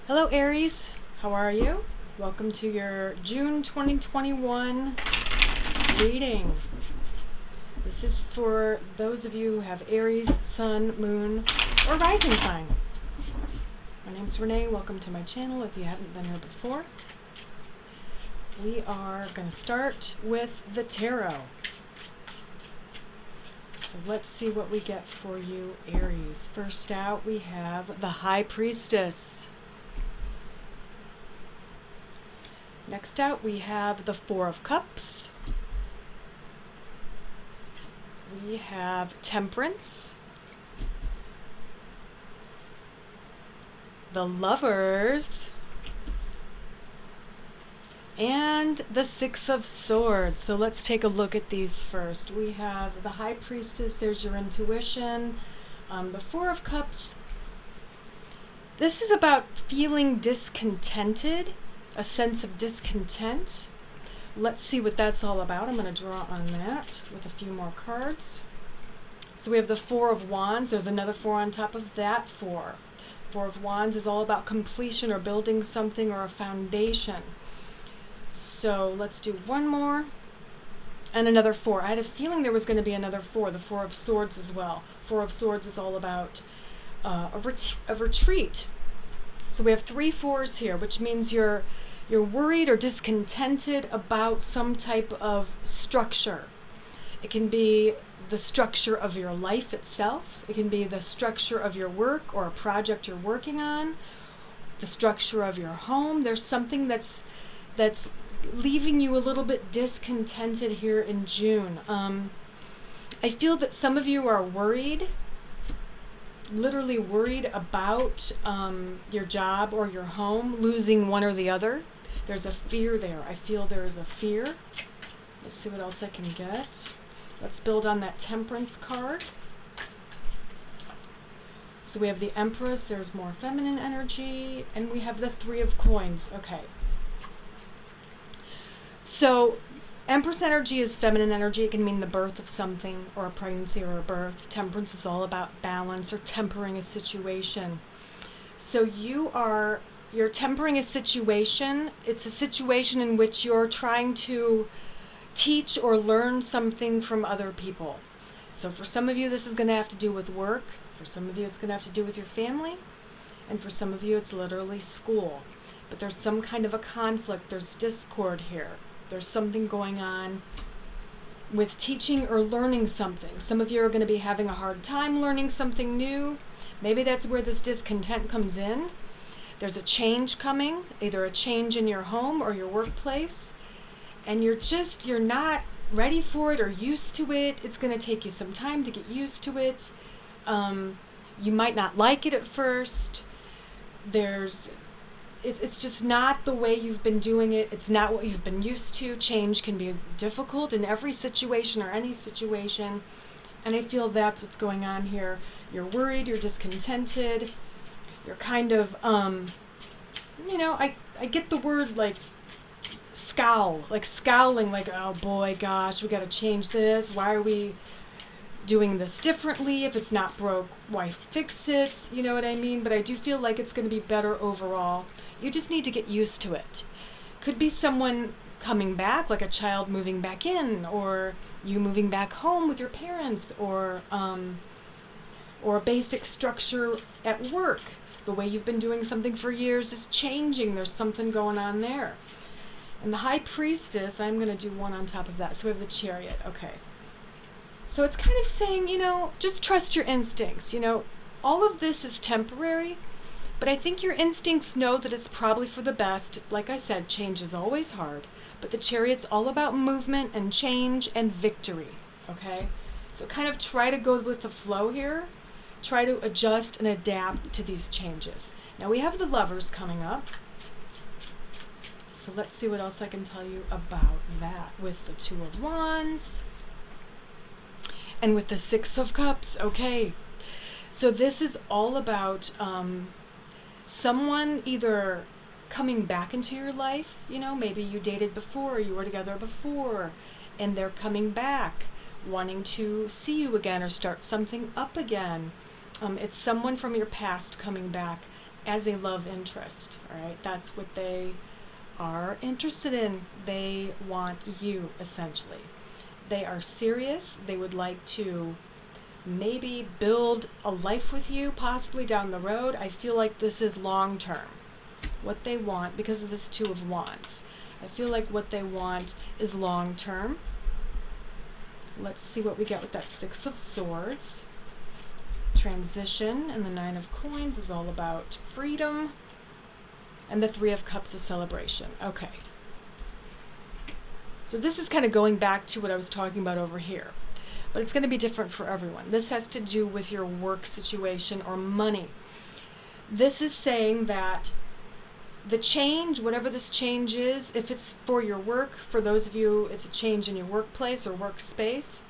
Hello Aries, how are you? Welcome to your June 2021 reading. This is for those of you who have Aries, Sun, Moon, or Rising sign. My name's Renee, welcome to my channel if you haven't been here before. We are going to start with the tarot. So let's see what we get for you, Aries. First out, we have the High Priestess. Next out, we have the Four of Cups. We have Temperance. The Lovers. And the Six of Swords. So let's take a look at these first. We have the High Priestess, there's your intuition. The Four of Cups. This is about feeling discontented, a sense of discontent. Let's see what that's all about. I'm going to draw on that with a few more cards. So we have the Four of Wands. There's another four on top of that four. Four of Wands is all about completion or building something or a foundation. So let's do one more and another four. I had a feeling there was going to be another four, the Four of Swords as well. Four of Swords is all about a retreat. So we have three fours here, which means you're worried or discontented about some type of structure. It can be the structure of your life itself. It can be the structure of your work or a project you're working on, the structure of your home. There's something that's leaving you a little bit discontented here in June. I feel that some of you are worried, literally worried about your job or your home, losing one or the other. There's a fear there. I feel there is a fear. Let's see what else I can get. Let's build on that Temperance card. So we have the Empress, there's more feminine energy, and we have the Three of Coins. Okay. So Empress energy is feminine energy. It can mean the birth of something or a pregnancy or a birth. Temperance is all about balance or tempering a situation. So you're tempering a situation. It's a situation in which you're trying to teach or learn something from other people. So for some of you, this is going to have to do with work. For some of you, it's going to have to do with your family. And for some of you, it's literally school. But there's some kind of a conflict. There's discord here. There's something going on with teaching or learning something. Some of you are going to be having a hard time learning something new. Maybe that's where this discontent comes in. There's a change coming, either a change in your home or your workplace, and you're not ready for it or used to it. It's going to take you some time to get used to it. You might not like it at first. It's just not the way you've been doing it. It's not what you've been used to. Change can be difficult in every situation or any situation. And I feel that's what's going on here. You're worried, you're discontented, you're kind of, I get the word like scowl, like scowling, like, oh boy, gosh, we got to change this. Why are we doing this differently? If it's not broke, why fix it? You know what I mean? But I do feel like it's going to be better overall. You just need to get used to it. Could be someone coming back, like a child moving back in, or you moving back home with your parents, or a basic structure at work. The way you've been doing something for years is changing. There's something going on there. And the High Priestess, I'm going to do one on top of that. So we have the Chariot. Okay. So it's kind of saying, just trust your instincts. All of this is temporary, but I think your instincts know that it's probably for the best. Like I said, change is always hard, but the Chariot's all about movement and change and victory. Okay? So kind of try to go with the flow here. Try to adjust and adapt to these changes. Now we have the Lovers coming up. So let's see what else I can tell you about that with the Two of Wands and with the Six of Cups. Okay, so this is all about someone either coming back into your life. Maybe you dated before, you were together before, and they're coming back, wanting to see you again or start something up again. It's someone from your past coming back as a love interest, all right? That's what they are interested in. They want you, essentially. They are serious. They would like to maybe build a life with you, possibly down the road. I feel like this is long term. What they want, because of this Two of Wands, I feel like what they want is long term. Let's see what we get with that Six of Swords. Transition, and the Nine of Coins is all about freedom. And the Three of Cups is celebration. Okay. So this is kind of going back to what I was talking about over here. But it's going to be different for everyone. This has to do with your work situation or money. This is saying that the change, whatever this change is, if it's for your work, for those of you, it's a change in your workplace or workspace.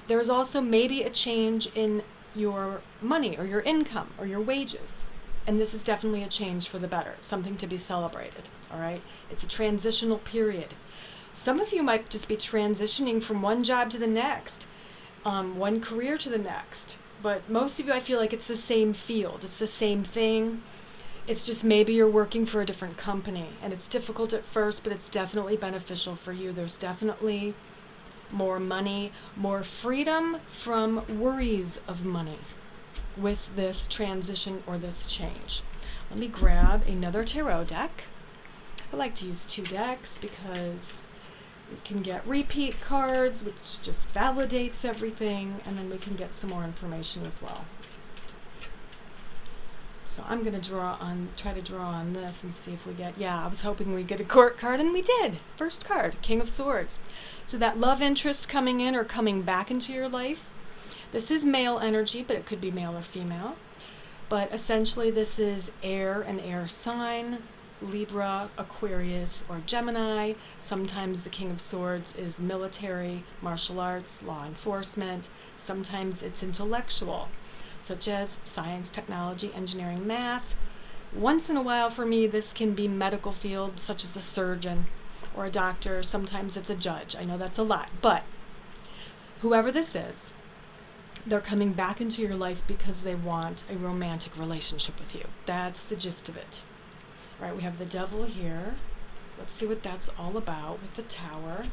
There is also maybe a change in your money or your income or your wages. And this is definitely a change for the better. It's something to be celebrated, all right? It's a transitional period. Some of you might just be transitioning from one job to the next, one career to the next. But most of you, I feel like it's the same field. It's the same thing. It's just maybe you're working for a different company. And it's difficult at first, but it's definitely beneficial for you. There's definitely more money, more freedom from worries of money with this transition or this change. Let me grab another tarot deck. I like to use 2 decks because we can get repeat cards, which just validates everything, and then we can get some more information as well. So I'm going to try to draw on this and see if we get, I was hoping we'd get a court card, and we did. First card, King of Swords. So that love interest coming in or coming back into your life. This is male energy, but it could be male or female. But essentially this is air, an air sign, Libra, Aquarius, or Gemini. Sometimes the King of Swords is military, martial arts, law enforcement. Sometimes it's intellectual, such as science, technology, engineering, math. Once in a while for me, this can be medical field, such as a surgeon or a doctor. Sometimes it's a judge. I know that's a lot, but whoever this is, they're coming back into your life because they want a romantic relationship with you. That's the gist of it. All right, we have the Devil here. Let's see what that's all about with the Tower.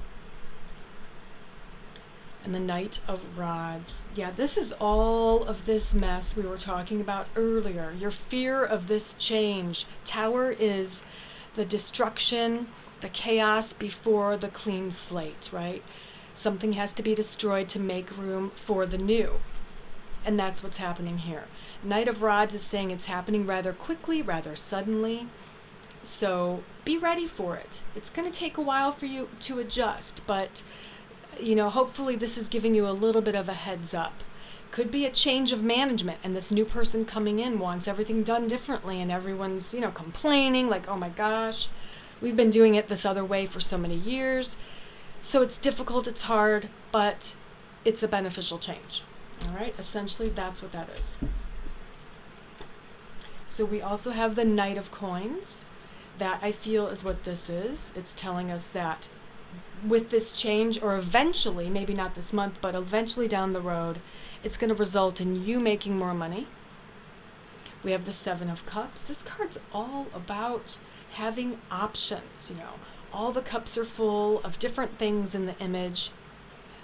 And the Knight of Rods. Yeah, this is all of this mess we were talking about earlier. Your fear of this change. Tower is the destruction, the chaos before the clean slate, right? Something has to be destroyed to make room for the new. And that's what's happening here. Knight of Rods is saying it's happening rather quickly, rather suddenly. So be ready for it. It's going to take a while for you to adjust, but hopefully this is giving you a little bit of a heads up. Could be a change of management, and this new person coming in wants everything done differently, and everyone's, complaining like, oh my gosh, we've been doing it this other way for so many years. So it's difficult, it's hard, but it's a beneficial change. All right, essentially that's what that is. So we also have the Knight of Coins. That I feel is what this is. It's telling us that with this change, or eventually, maybe not this month, but eventually down the road, it's going to result in you making more money. We have the Seven of Cups. This card's all about having options, All the cups are full of different things in the image.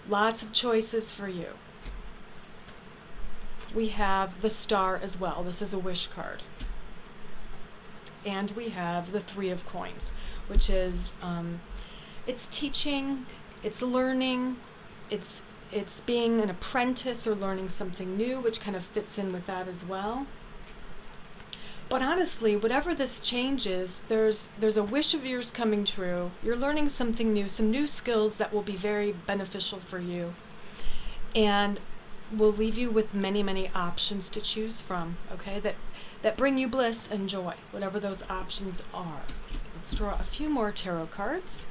Lots of choices for you. We have the Star as well. This is a wish card. And we have the Three of Coins, which is, it's teaching, it's learning, it's being an apprentice or learning something new, which kind of fits in with that as well. But honestly, whatever this change is, there's a wish of yours coming true. You're learning something new, some new skills that will be very beneficial for you, and will leave you with many, many options to choose from, okay, that bring you bliss and joy, whatever those options are. Let's draw a few more tarot cards.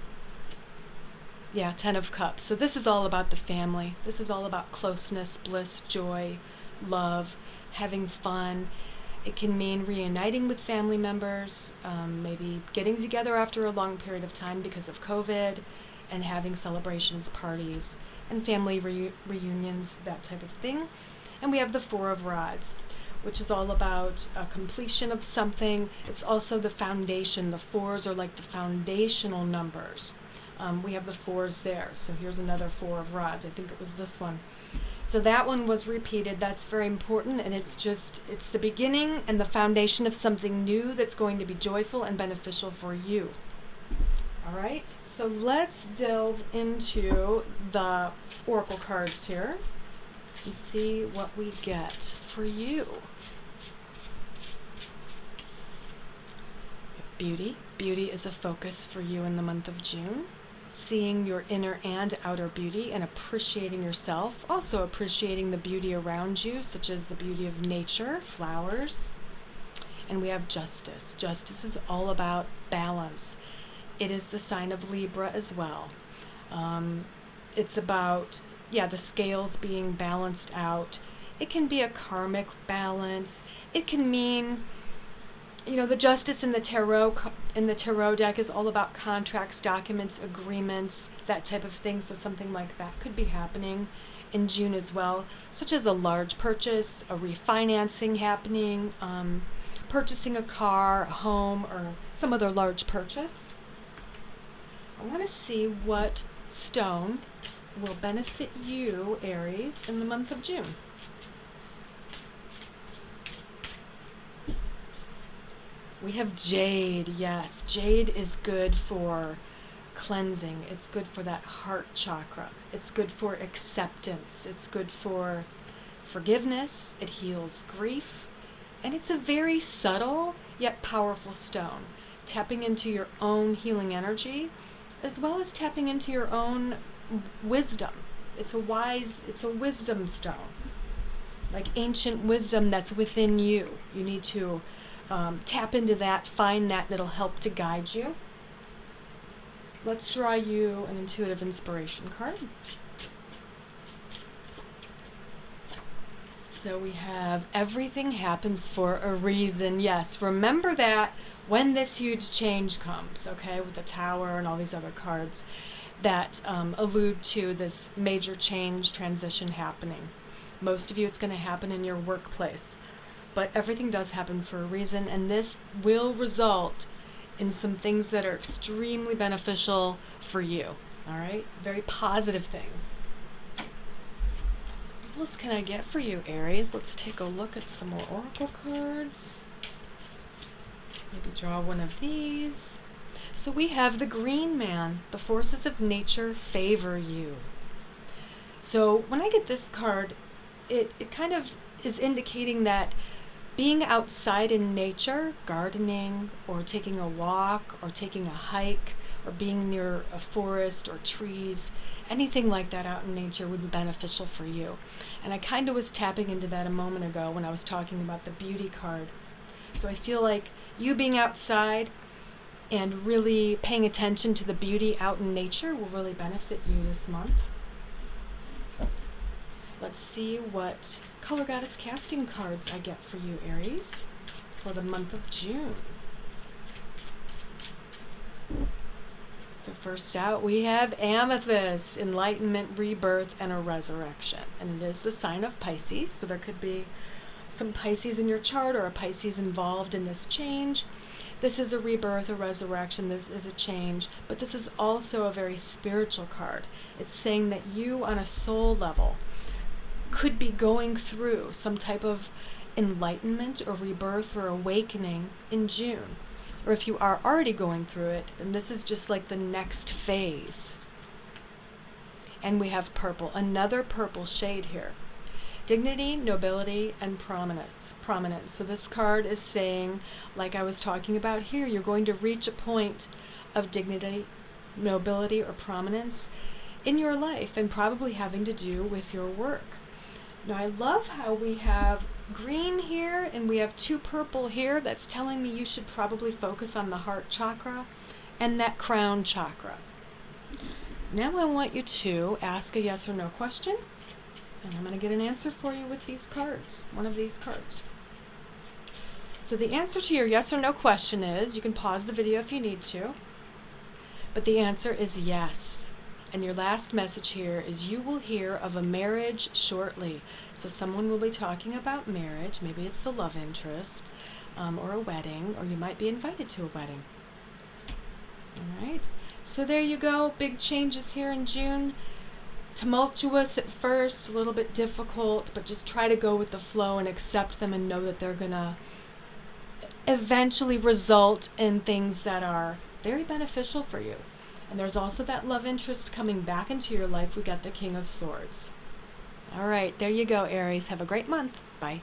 Yeah, Ten of Cups. So this is all about the family. This is all about closeness, bliss, joy, love, having fun. It can mean reuniting with family members, maybe getting together after a long period of time because of COVID, and having celebrations, parties, and family reunions, that type of thing. And we have the Four of Rods, which is all about a completion of something. It's also the foundation. The 4s are like the foundational numbers. We have the 4s there. So here's another 4 of rods. I think it was this one. So that one was repeated. That's very important, and it's the beginning and the foundation of something new that's going to be joyful and beneficial for you. All right, so let's delve into the oracle cards here and see what we get for you. Beauty. Beauty is a focus for you in the month of June. Seeing your inner and outer beauty and appreciating yourself, also appreciating the beauty around you, such as the beauty of nature, flowers. And we have justice. Justice is all about balance. It is the sign of Libra as well. It's about, the scales being balanced out. It can be a karmic balance. It can mean, the justice in the tarot deck is all about contracts, documents, agreements, that type of thing. So something like that could be happening in June as well, such as a large purchase, a refinancing happening, purchasing a car, a home, or some other large purchase. I want to see what stone will benefit you, Aries, in the month of June. We have jade. Yes, jade is good for cleansing. It's good for that heart chakra. It's good for acceptance. It's good for forgiveness. It heals grief. And it's a very subtle yet powerful stone, tapping into your own healing energy as well as tapping into your own wisdom. It's a wisdom stone, like ancient wisdom that's within you. You need to tap into that, find that, and it'll help to guide you. Let's draw you an intuitive inspiration card. So we have everything happens for a reason. Yes, remember that when this huge change comes, okay, with the Tower and all these other cards that allude to this major change, transition happening. Most of you, it's going to happen in your workplace. But everything does happen for a reason, and this will result in some things that are extremely beneficial for you, all right? Very positive things. What else can I get for you, Aries? Let's take a look at some more oracle cards. Maybe draw one of these. So we have the Green Man. The forces of nature favor you. So when I get this card, it kind of is indicating that being outside in nature, gardening, or taking a walk, or taking a hike, or being near a forest or trees, anything like that out in nature would be beneficial for you. And I kind of was tapping into that a moment ago when I was talking about the beauty card. So I feel like you being outside and really paying attention to the beauty out in nature will really benefit you this month. Let's see what Color Goddess casting cards I get for you, Aries, for the month of June. So first out, we have Amethyst, enlightenment, rebirth, and a resurrection. And it is the sign of Pisces, so there could be some Pisces in your chart or a Pisces involved in this change. This is a rebirth, a resurrection, this is a change, but this is also a very spiritual card. It's saying that you, on a soul level, could be going through some type of enlightenment or rebirth or awakening in June. Or if you are already going through it, then this is just like the next phase. And we have purple, another purple shade here. Dignity, nobility, and prominence. So this card is saying, like I was talking about here, you're going to reach a point of dignity, nobility, or prominence in your life, and probably having to do with your work. Now I love how we have green here and we have 2 purple here. That's telling me you should probably focus on the heart chakra and that crown chakra. Now I want you to ask a yes or no question, and I'm going to get an answer for you with these cards, one of these cards. So the answer to your yes or no question is, you can pause the video if you need to, but the answer is yes. And your last message here is you will hear of a marriage shortly. So someone will be talking about marriage. Maybe it's the love interest, or a wedding, or you might be invited to a wedding. All right. So there you go. Big changes here in June. Tumultuous at first, a little bit difficult, but just try to go with the flow and accept them and know that they're going to eventually result in things that are very beneficial for you. And there's also that love interest coming back into your life. We got the King of Swords. All right, there you go, Aries. Have a great month. Bye.